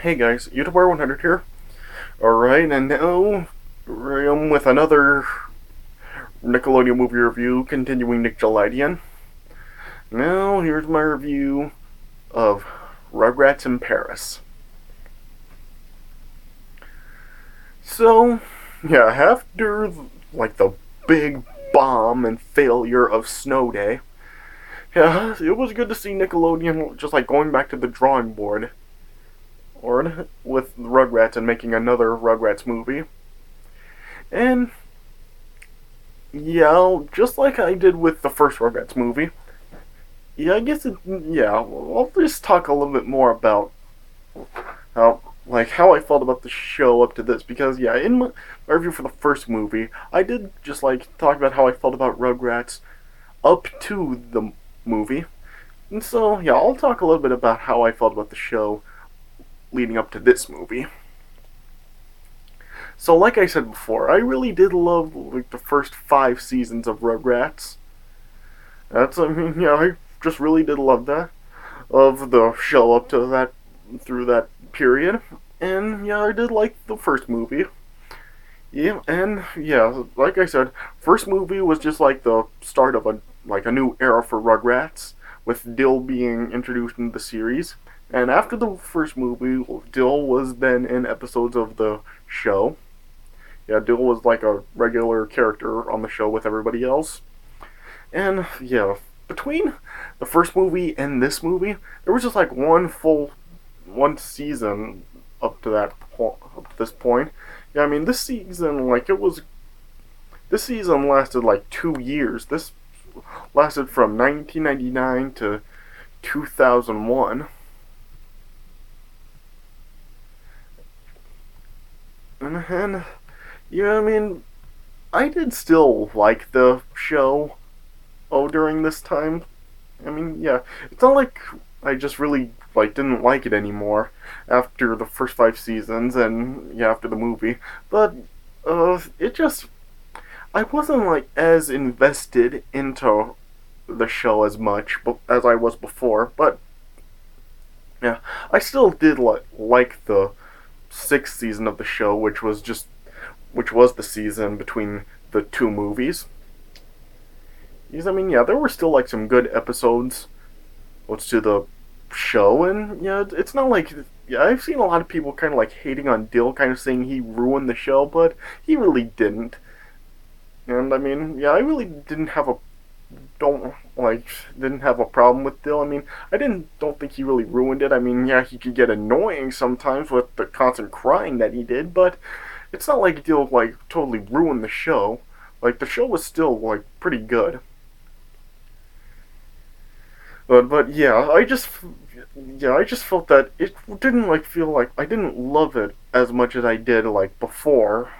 Hey guys, YouTuber 100 here. Alright, and now I'm with another Nickelodeon movie review, continuing Nickelodeon. Now, here's my review of Rugrats in Paris. So, yeah, after the big bomb and failure of Snow Day, yeah, it was good to see Nickelodeon just going back to the drawing board or with Rugrats and making another Rugrats movie. And yeah, just like I did with the first Rugrats movie. Yeah, I guess yeah, I'll just talk a little bit more about how I felt about the show up to this because yeah, in my review for the first movie, I did just talk about how I felt about Rugrats up to the movie. And so, yeah, I'll talk a little bit about how I felt about the show leading up to this movie. So, like I said before, I really did love the first 5 seasons of Rugrats. I just really did love that of the show up to that through that period. And yeah, I did like the first movie. Yeah, and yeah, like I said, first movie was just like the start of a new era for Rugrats, with Dill being introduced into the series. And after the first movie, Dill was then in episodes of the show. Yeah, Dill was like a regular character on the show with everybody else. And yeah, between the first movie and this movie, there was just one season up to up to this point. Yeah, I mean this season lasted like 2 years. This lasted from 1999 to 2001. And yeah, I mean, I did still like the show. Oh, during this time, I mean, yeah, it's not like I just really didn't like it anymore after the first 5 seasons and yeah after the movie, but it just I wasn't as invested into the show as much as I was before, but yeah, I still did like the 6th season of the show, which was the season between the two movies. Because I mean, yeah, there were still some good episodes to the show, and yeah, it's not yeah, I've seen a lot of people kind of hating on Dill, kind of saying he ruined the show, but he really didn't. And I mean, yeah, I really don't didn't have a problem with Dill. I mean, don't think he really ruined it. I mean, yeah, he could get annoying sometimes with the constant crying that he did, but it's not like Dill totally ruined the show. The show was still pretty good. But yeah, I just felt that it didn't feel I didn't love it as much as I did before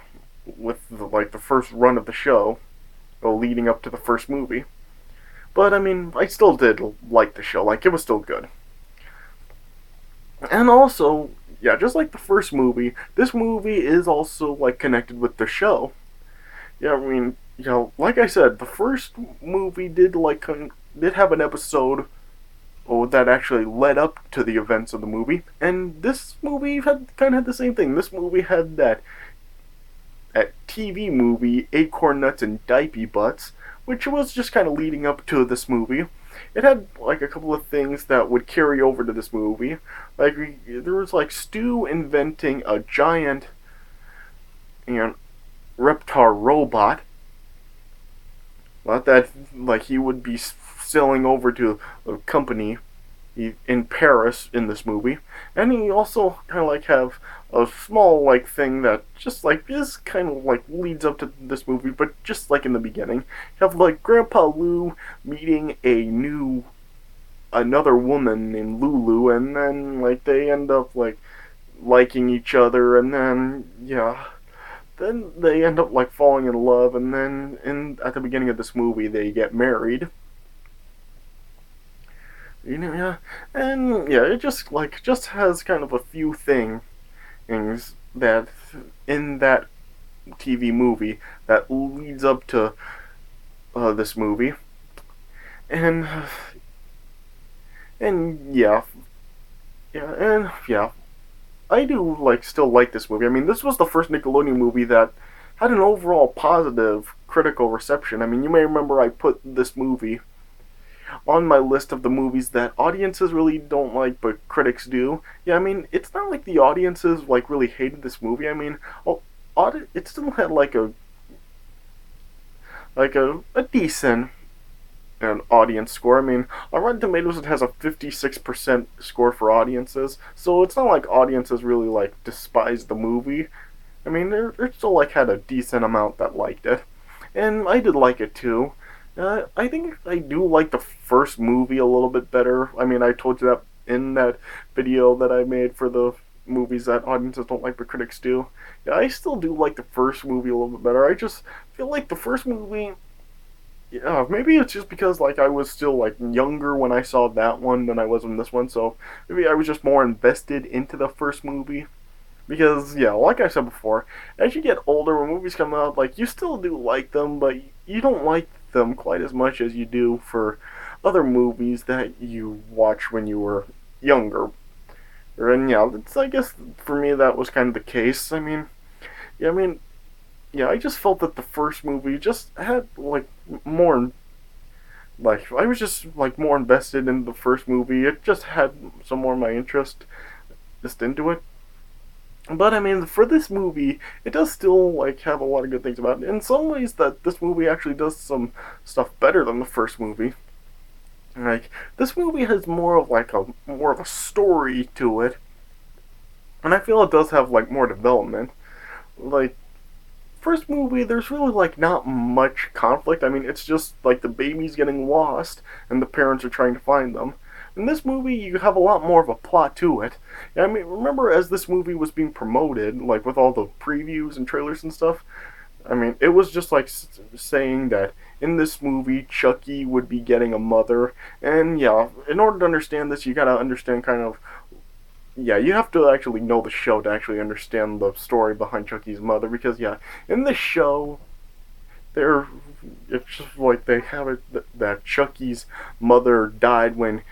with the first run of the show, leading up to the first movie. But I mean, I still did like the show. It was still good. And also, yeah, just like the first movie, this movie is also connected with the show. Yeah, I mean, like I said, the first movie did have an episode that actually led up to the events of the movie, and this movie had the same thing. This movie had that TV movie Acorn Nuts and Diaper Butts, which was just kind of leading up to this movie. It had a couple of things that would carry over to this movie. There was Stu inventing a giant reptar robot. Not that he would be selling over to a company in Paris in this movie, and he also kind of have a small thing that just is kind of leads up to this movie, but just in the beginning, you have Grandpa Lou meeting another woman named Lulu, and then they end up liking each other, and then yeah, then they end up falling in love, and then at the beginning of this movie they get married. Yeah, and yeah, it just has kind of a few things that in that TV movie that leads up to this movie, and and yeah, yeah, and yeah, I do still like this movie. I mean, this was the first Nickelodeon movie that had an overall positive critical reception. I mean, you may remember I put this movie on my list of the movies that audiences really don't like but critics do. Yeah, I mean, it's not like the audiences really hated this movie. I mean, it still had a decent an audience score. I mean, on Rotten Tomatoes it has a 56% score for audiences, so it's not like audiences really despise the movie. I mean, there still had a decent amount that liked it, and I did like it too. I think I do like the first movie a little bit better. I mean, I told you that in that video that I made for the movies that audiences don't like but critics do. Yeah, I still do like the first movie a little bit better. I just feel like the first movie, yeah, maybe it's just because I was still younger when I saw that one than I was in this one, so maybe I was just more invested into the first movie. Because yeah, like I said before, as you get older, when movies come out, you still do like them, but you don't like them quite as much as you do for other movies that you watch when you were younger. And yeah, I guess for me that was kind of the case. Yeah, I mean, yeah, I just felt that the first movie just had more I was just more invested in the first movie. It just had some more of my interest just into it. But I mean, for this movie, it does still have a lot of good things about it. In some ways, that this movie actually does some stuff better than the first movie. This movie has more of more of a story to it, and I feel it does have more development. Like first movie, there's really not much conflict. I mean, it's just the baby's getting lost and the parents are trying to find them. In this movie, you have a lot more of a plot to it. I mean, remember as this movie was being promoted, with all the previews and trailers and stuff, I mean, it was just saying that in this movie, Chucky would be getting a mother. And yeah, in order to understand this, you gotta understand kind of, yeah, you have to actually know the show to actually understand the story behind Chucky's mother. Because yeah, in the show, it's just they have it that Chucky's mother died when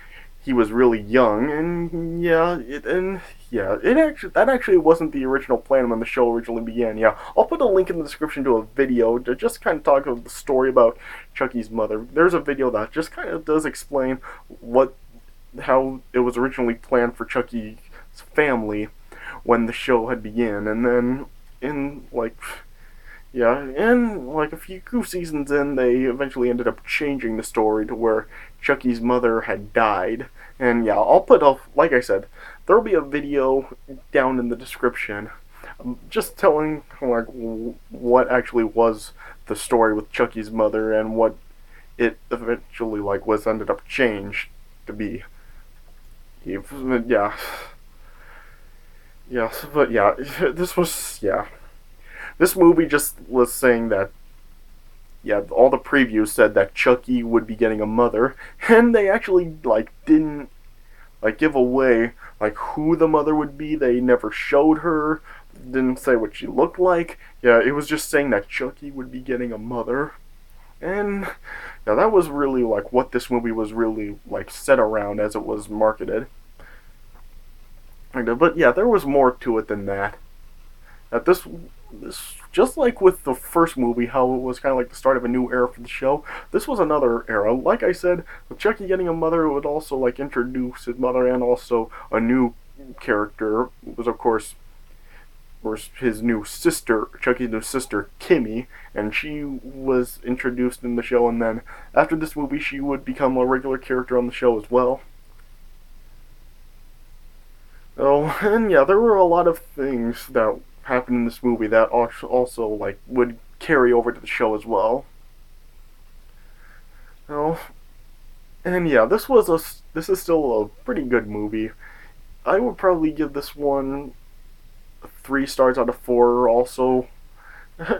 he was really young, and yeah, that actually wasn't the original plan when the show originally began. Yeah, I'll put a link in the description to a video to just kind of talk about the story about Chucky's mother. There's a video that just kind of does explain how it was originally planned for Chucky's family when the show had begun, and then in yeah, and a few seasons in, they eventually ended up changing the story to where Chucky's mother had died. And yeah, I'll put like I said, there'll be a video down in the description, just telling what actually was the story with Chucky's mother and what it eventually was ended up changed to be. Yeah, yeah, but yeah, this movie just was saying that, yeah, all the previews said that Chucky would be getting a mother, and they actually didn't give away who the mother would be. They never showed her, didn't say what she looked like. Yeah, it was just saying that Chucky would be getting a mother. And yeah, that was really what this movie was really set around as it was marketed. But yeah, there was more to it than that. That this just like with the first movie, how it was kind of the start of a new era for the show, this was another era. Like I said, with Chucky getting a mother, it would also introduce his mother, and also a new character was of course his new sister, Chucky's new sister, Kimmy, and she was introduced in the show, and then after this movie she would become a regular character on the show as well. Oh, and yeah, there were a lot of things that happened in this movie that also would carry over to the show as well. Oh, and yeah, this is still a pretty good movie. I would probably give this one 3 stars out of 4. Also,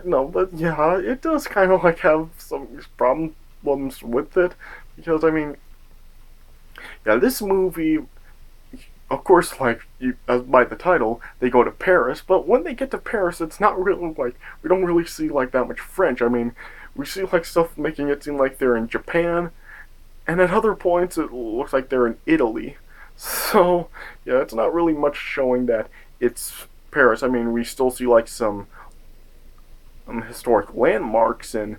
no, but yeah, it does kind of have some problems with it, because I mean, yeah, this movie, of course, as by the title, they go to Paris, but when they get to Paris, it's not really we don't really see that much French. I mean, we see stuff making it seem like they're in Japan, and at other points it looks like they're in Italy. So yeah, it's not really much showing that it's Paris. I mean, we still see like some historic landmarks and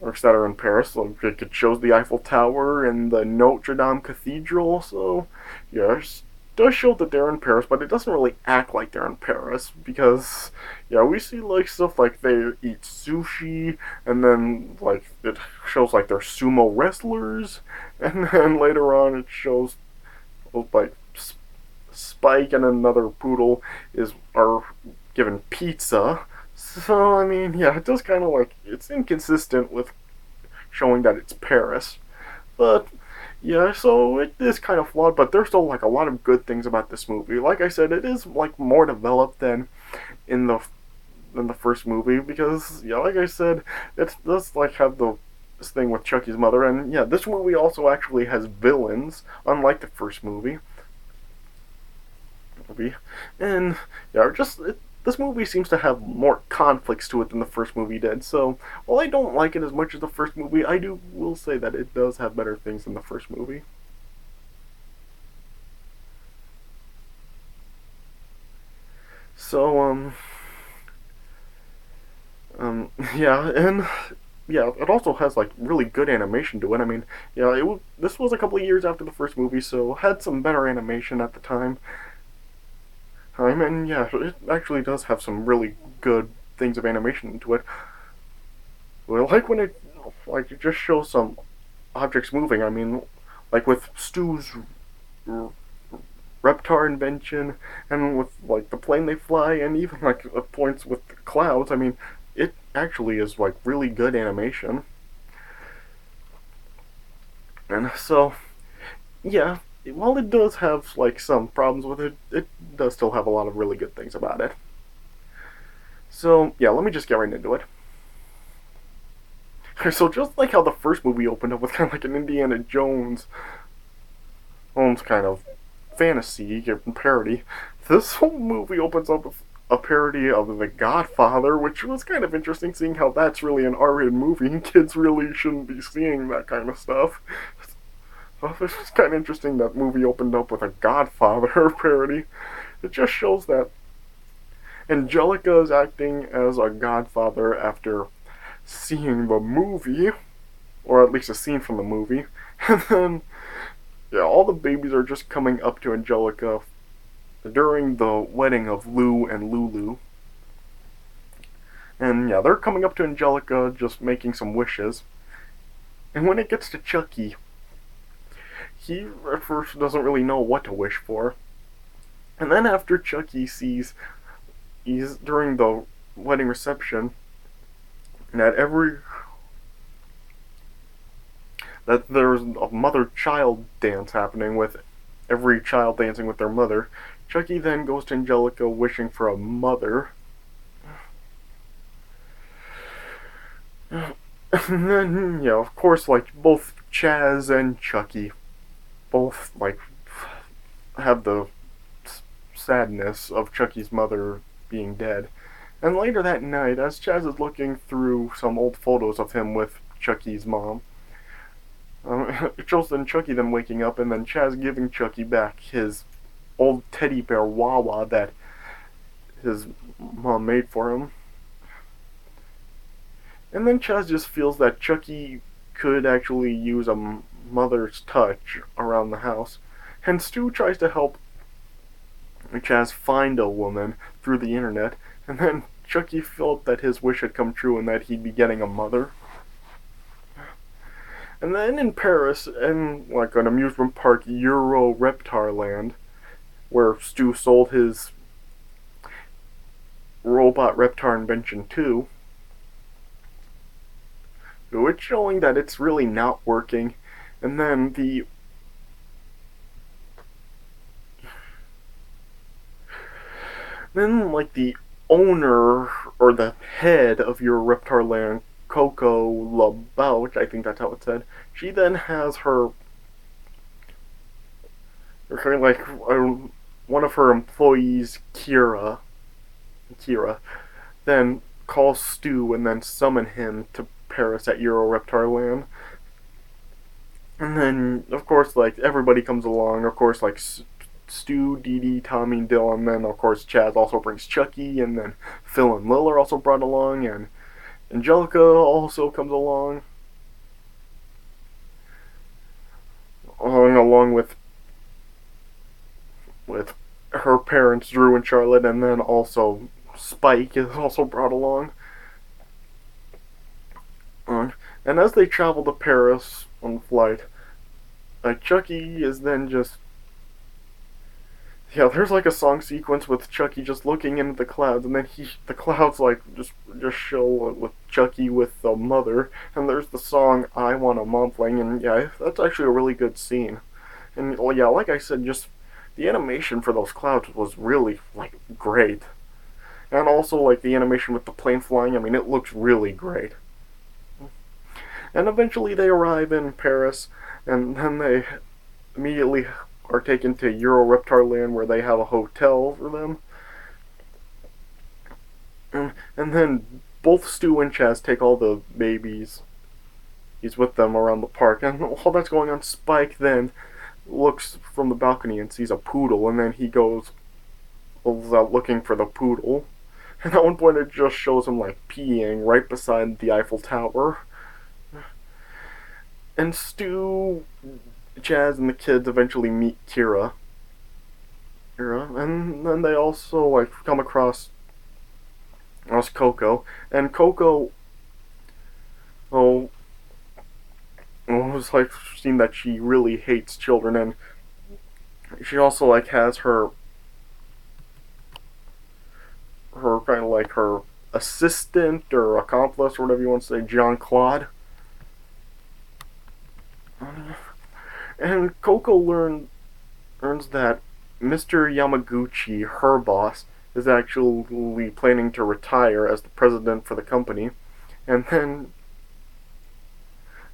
works that are in Paris. Like it shows the Eiffel Tower and the Notre Dame Cathedral. So yeah, it does show that they're in Paris, but it doesn't really act like they're in Paris because yeah, we see like stuff like they eat sushi, and then like it shows like they're sumo wrestlers, and then later on it shows like Spike and another poodle is are given pizza. So I mean, yeah, it does kind of like it's inconsistent with showing that it's Paris. But yeah, so it is kind of flawed, but there's still like a lot of good things about this movie. Like I said, it is like more developed than in the first movie because yeah, like I said, it does like have the this thing with Chucky's mother, and yeah, this movie also actually has villains, unlike the first movie, and yeah, this movie seems to have more conflicts to it than the first movie did. So while I don't like it as much as the first movie, I will say that it does have better things than the first movie. So yeah, and yeah, it also has like really good animation to it. I mean, yeah, this was a couple of years after the first movie, so had some better animation at the time. I mean, yeah, it actually does have some really good things of animation to it. Well, like when it just shows some objects moving. I mean, like with Stu's Reptar invention, and with like the plane they fly, and even like points with the clouds. I mean, it actually is like really good animation. And so, yeah, while it does have like some problems with it, it does still have a lot of really good things about it. So yeah, let me just get right into it. So just like how the first movie opened up with kind of like an Indiana Jones Holmes kind of fantasy parody, this whole movie opens up with a parody of The Godfather, which was kind of interesting seeing how that's really an R-rated movie and kids really shouldn't be seeing that kind of stuff. So it's kind of interesting that movie opened up with a Godfather parody. It just shows that Angelica is acting as a godfather after seeing the movie, or at least a scene from the movie, and then yeah, all the babies are just coming up to Angelica during the wedding of Lou and Lulu. And yeah, they're coming up to Angelica just making some wishes. And when it gets to Chucky, he at first doesn't really know what to wish for. And then after Chucky sees he's during the wedding reception that there's a mother-child dance happening with every child dancing with their mother. Chucky then goes to Angelica wishing for a mother. And then, yeah, of course, like, both Chaz and Chucky both, like, have the sadness of Chucky's mother being dead. And later that night, as Chaz is looking through some old photos of him with Chucky's mom, it shows then Chucky then waking up and then Chaz giving Chucky back his old teddy bear Wawa that his mom made for him. And then Chaz just feels that Chucky could actually use a mother's touch around the house. And Stu tries to help Chaz find a woman through the internet. And then Chucky felt that his wish had come true and that he'd be getting a mother. And then in Paris, in like an amusement park Euro Reptar Land, where Stu sold his robot Reptar invention too, it's showing that it's really not working. And then like the owner or the head of your Reptar Land, Coco LaBouche, I think that's how it said, she then has her kind of like one of her employees, Kira, then calls Stu and then summon him to Paris at Euro Reptar Land. And then, of course, like everybody comes along. Of course, like Stu, Dee Dee, Tommy, and Dylan. And then, of course, Chaz also brings Chucky, and then Phil and Lil are also brought along, and Angelica also comes along with her parents, Drew and Charlotte, and then also Spike is also brought along. And as they travel to Paris on the flight, Chucky is then just there's like a song sequence with Chucky just looking into the clouds, and then the clouds like just show with Chucky with the mother, and there's the song "I Want a Mumbling," and yeah, that's actually a really good scene. And well, yeah, like I said, just the animation for those clouds was really like great, and also like the animation with the plane flying. I mean, it looks really great. And eventually they arrive in Paris, and then they immediately are taken to Euro Reptar Land where they have a hotel for them. And then both Stu and Chaz take all the babies. He's with them around the park, and while that's going on, Spike then looks from the balcony and sees a poodle, and then he goes out looking for the poodle. And at one point, it just shows him like peeing right beside the Eiffel Tower. And Stu, Chaz, and the kids eventually meet Kira, and then they also like come across Coco, and Coco, oh, was like seen that she really hates children, and she also like has her kind of like her assistant or accomplice or whatever you want to say, Jean Claude. And Coco learns that Mr. Yamaguchi, her boss, is actually planning to retire as the president for the company. And then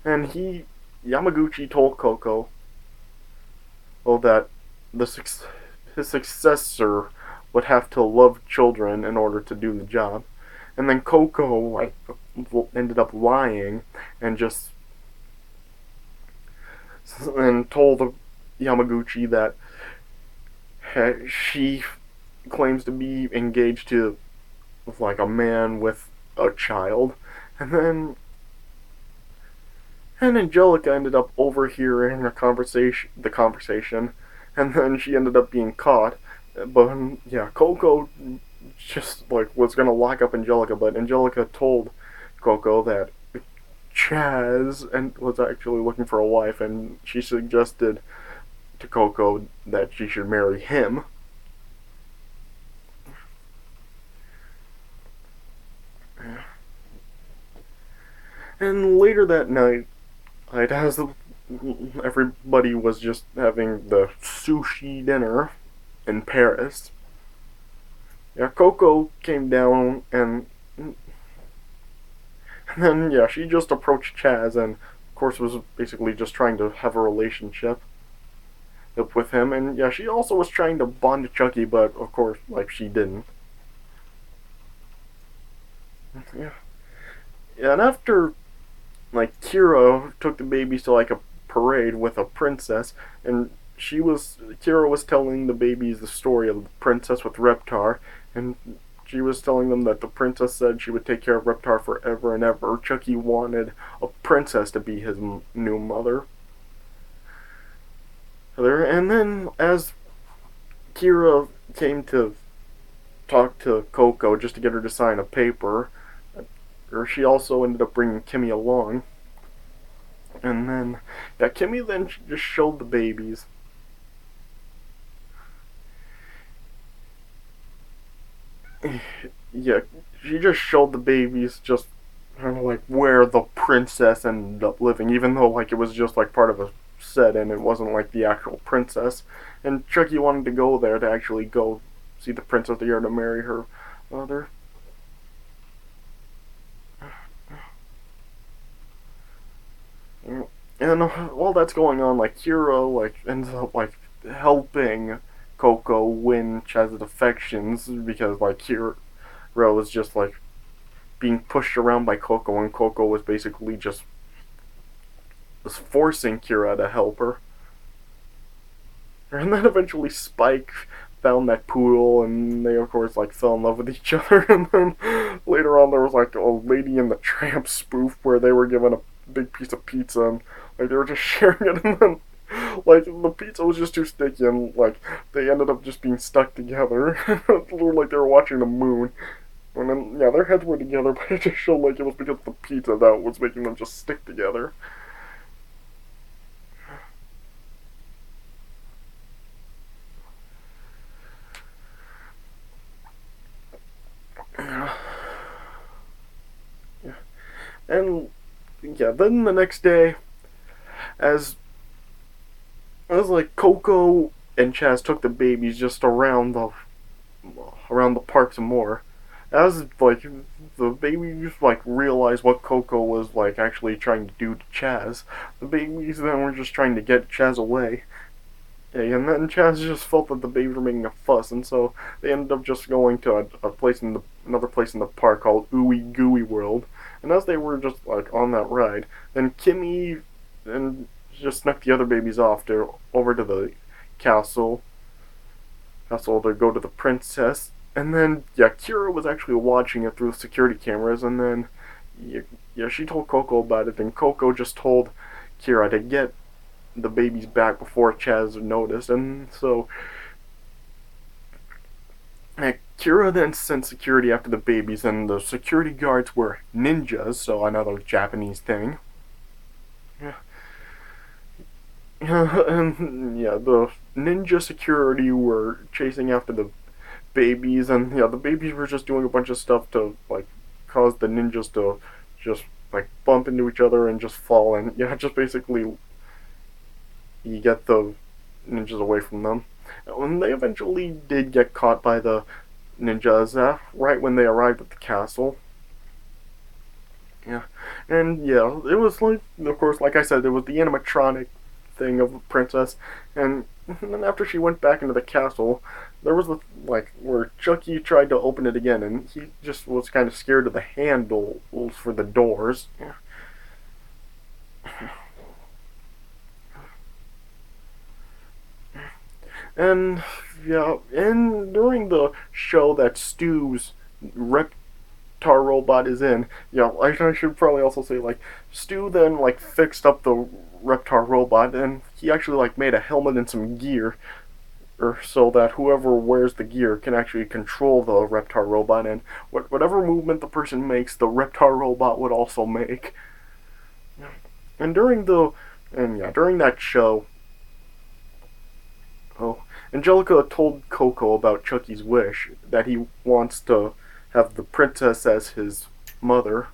Yamaguchi told Coco that his successor would have to love children in order to do the job. And then Coco like ended up lying and told Yamaguchi that she claims to be engaged to like a man with a child, and Angelica ended up overhearing the conversation, and then she ended up being caught. But yeah, Coco just like was gonna lock up Angelica, but Angelica told Coco that Chaz and was actually looking for a wife, and she suggested to Coco that she should marry him. And later that night, as everybody was just having the sushi dinner in Paris, yeah, Coco came down and then yeah, she just approached Chaz and of course was basically just trying to have a relationship with him, and yeah, she also was trying to bond to Chucky, but of course, like she didn't. Yeah, yeah, and after like Kira took the babies to like a parade with a princess, and Kira was telling the babies the story of the princess with Reptar, and she was telling them that the princess said she would take care of Reptar forever and ever. Chucky wanted a princess to be his new mother. And then as Kira came to talk to Coco just to get her to sign a paper, she also ended up bringing Kimmy along. And then, yeah, Kimmy then just showed the babies. Yeah, she just showed the babies just kind of like where the princess ended up living, even though like it was just like part of a set and it wasn't like the actual princess. And Chucky wanted to go there to actually go see the princess to get her to marry her mother. And while that's going on, like Hero like ends up like helping Coco win Chaz's affections because like Hero is just like being pushed around by Coco, and Coco was basically just was forcing Kira to help her. And then eventually Spike found that poodle, and they of course like fell in love with each other. And then later on, there was like a Lady and the Tramp spoof where they were given a big piece of pizza and like they were just sharing it, and then like the pizza was just too sticky, and like they ended up just being stuck together. Like they were watching the moon. And then, yeah, their heads were together, but it just showed like it was because of the pizza that was making them just stick together. Yeah. And yeah, then the next day, as like Coco and Chaz took the babies just around the park some more. As like the babies like realized what Coco was like actually trying to do to Chaz, the babies then were just trying to get Chaz away. And then Chaz just felt that the babies were making a fuss, and so they ended up just going to a place in the another place in the park called Ooey Gooey World. And as they were just like on that ride, then Kimmy and just snuck the other babies off to over to the castle to go to the princess. And then yeah, Kira was actually watching it through the security cameras, and then yeah, she told Coco about it, and Coco just told Kira to get the babies back before Chaz noticed, and so Kira then sent security after the babies, and the security guards were ninjas, so another Japanese thing. Yeah, and yeah, the ninja security were chasing after the babies, and yeah, the babies were just doing a bunch of stuff to like cause the ninjas to just like bump into each other and just fall, and yeah, just basically you get the ninjas away from them. And they eventually did get caught by the ninjas right when they arrived at the castle. Yeah, and yeah, it was like, of course, like I said, it was the animatronic thing of the princess, and then after she went back into the castle, there was the like where Chucky tried to open it again, and he just was kind of scared of the handles for the doors. Yeah. And yeah, and during the show that Stu's Reptar robot is in, yeah, I should probably also say like Stu then like fixed up the Reptar robot, and he actually like made a helmet and some gear, or so that whoever wears the gear can actually control the Reptar robot, and whatever movement the person makes, the Reptar robot would also make. And during that show, oh, Angelica told Coco about Chucky's wish that he wants to have the princess as his mother.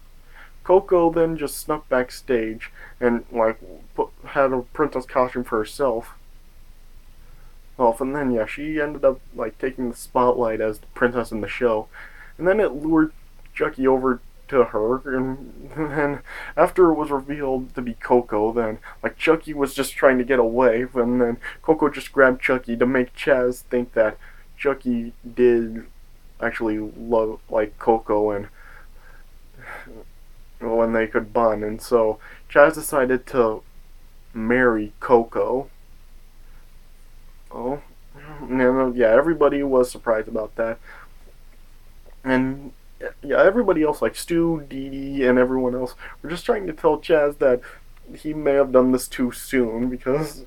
Coco then just snuck backstage and like had a princess costume for herself. Well, and then yeah, she ended up like taking the spotlight as the princess in the show, and then it lured Chucky over to her, and then after it was revealed to be Coco, then like Chucky was just trying to get away, and then Coco just grabbed Chucky to make Chaz think that Chucky did actually love like Coco, and when they could bond, and so Chaz decided to marry Coco. Oh, yeah, everybody was surprised about that, and yeah, everybody else like Stu, Dee Dee, and everyone else were just trying to tell Chaz that he may have done this too soon because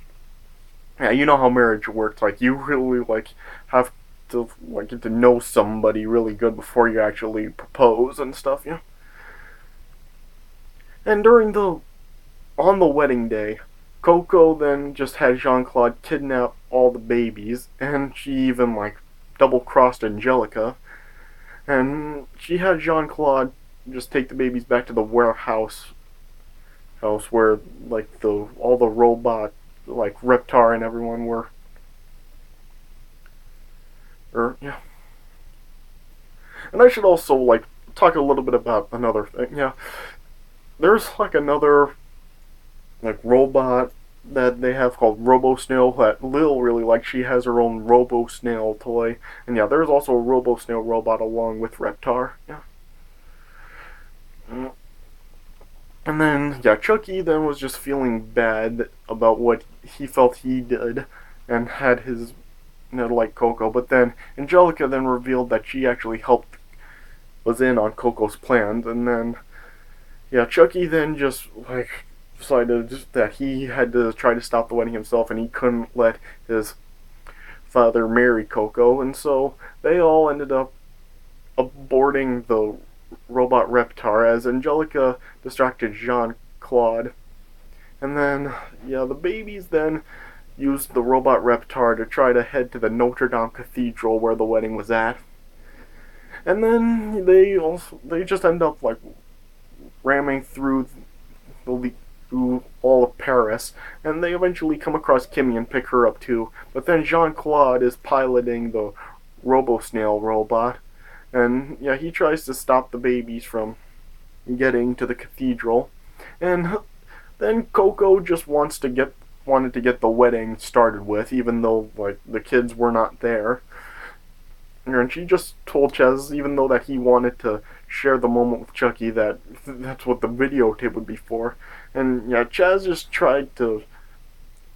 yeah, you know how marriage works. Like you really like have to like get to know somebody really good before you actually propose and stuff. Yeah, and on the wedding day, Coco then just had Jean Claude kidnap all the babies, and she even like double crossed Angelica, and she had Jean Claude just take the babies back to the warehouse house where like the all the robot like Reptar and everyone were. Or yeah. And I should also like talk a little bit about another thing. Yeah. There's like another like robot that they have called Robo Snail that Lil really likes. She has her own Robo Snail toy. And yeah, there's also a Robo Snail robot along with Reptar. Yeah. And then, yeah, Chucky then was just feeling bad about what he felt he did. and had his like Coco. But then Angelica then revealed that she actually helped was in on Coco's plans, and then yeah, Chucky then just like decided that he had to try to stop the wedding himself, and he couldn't let his father marry Coco, and so they all ended up aborting the robot Reptar as Angelica distracted Jean Claude. And then, yeah, the babies then used the robot Reptar to try to head to the Notre Dame Cathedral where the wedding was at. And then they just end up like ramming through all of Paris, and they eventually come across Kimmy and pick her up too. But then Jean Claude is piloting the Robo Snail robot, and yeah, he tries to stop the babies from getting to the cathedral, and then Coco just wanted to get the wedding started with, even though like the kids were not there. And she just told Chaz, even though that he wanted to share the moment with Chucky, that that's what the videotape would be for. And yeah, Chaz just tried to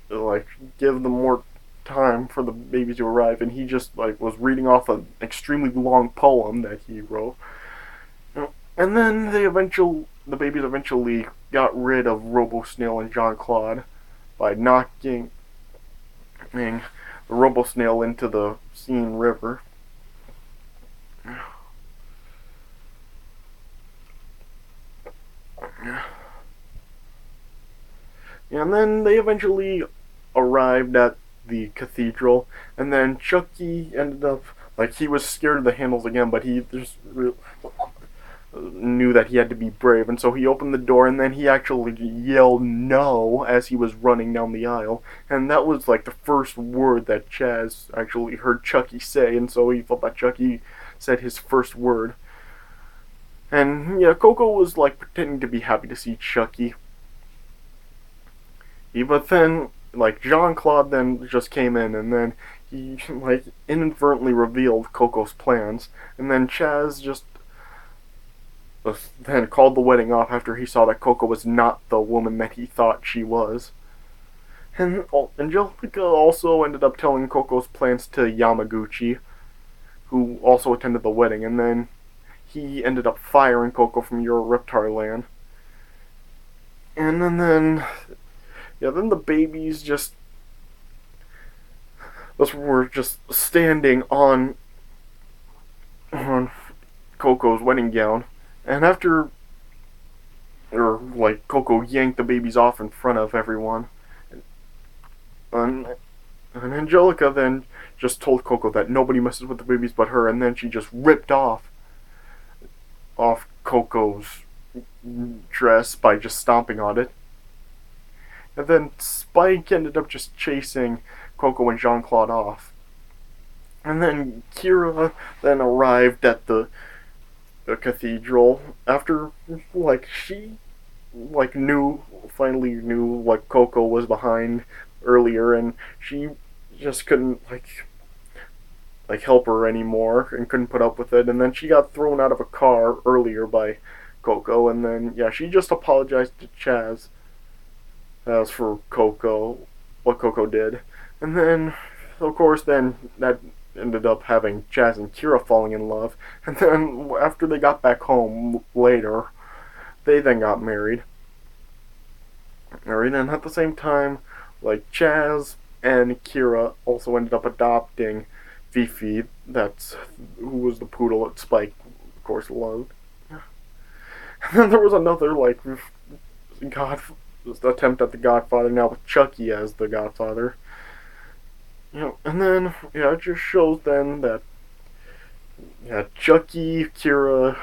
like give them more time for the babies to arrive, and he just like was reading off an extremely long poem that he wrote. And then the babies eventually got rid of Robo Snail and Jean Claude by knocking the Robo Snail into the Seine River. And then they eventually arrived at the cathedral, and then Chucky ended up like he was scared of the handles again, but he just knew that he had to be brave, and so he opened the door, and then he actually yelled no as he was running down the aisle, and that was like the first word that Chaz actually heard Chucky say, and so he felt that Chucky said his first word. And yeah, Coco was like pretending to be happy to see Chucky. But then, like, Jean Claude then just came in, and then he, like, inadvertently revealed Coco's plans, and then Chaz just then called the wedding off after he saw that Coco was not the woman that he thought she was. And Angelica also ended up telling Coco's plans to Yamaguchi, who also attended the wedding, and then he ended up firing Coco from Euro Reptar Land. And then then the babies just were just standing on Coco's wedding gown, and after like Coco yanked the babies off in front of everyone, and Angelica then just told Coco that nobody messes with the babies but her, and then she just ripped off Coco's dress by just stomping on it. And then Spike ended up just chasing Coco and Jean Claude off. And then Kira then arrived at the cathedral after like she finally knew what Coco was behind earlier, and she just couldn't like help her anymore and couldn't put up with it, and then she got thrown out of a car earlier by Coco, and then yeah, she just apologized to Chaz as for Coco, what Coco did. And then of course then that ended up having Chaz and Kira falling in love, and then after they got back home later, they then got married. Alright, and at the same time, like Chaz and Kira also ended up adopting Fifi, who was the poodle that Spike, of course, loved. And then there was another attempt at the Godfather, now with Chucky as the Godfather. And then it just shows then that Chucky, Kira,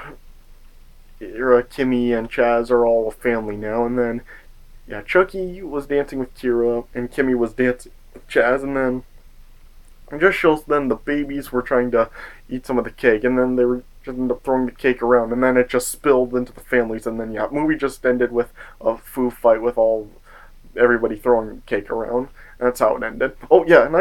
Kimmy, and Chaz are all a family now, and then Chucky was dancing with Kira, and Kimmy was dancing with Chaz, and then it just shows then the babies were trying to eat some of the cake, and then they were just ended up throwing the cake around, and then it just spilled into the families, and then the movie just ended with a foo fight with everybody throwing cake around, and that's how it ended. Oh yeah, and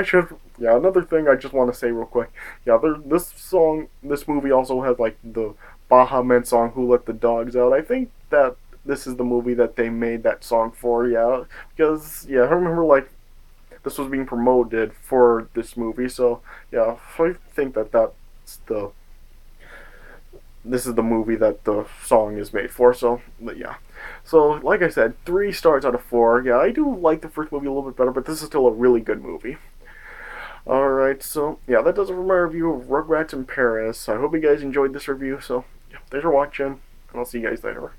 another thing I just want to say real quick. This movie also has like the Baha Men song, "Who Let the Dogs Out." I think that this is the movie that they made that song for. Yeah, because I remember like this was being promoted for this movie. So yeah, I think that that's the this is the movie that the song is made for. So but yeah, so like I said, 3 stars out of 4. Yeah, I do like the first movie a little bit better, but this is still a really good movie. Alright, so yeah, that does it for my review of Rugrats in Paris. I hope you guys enjoyed this review. So yeah, thanks for watching, and I'll see you guys later.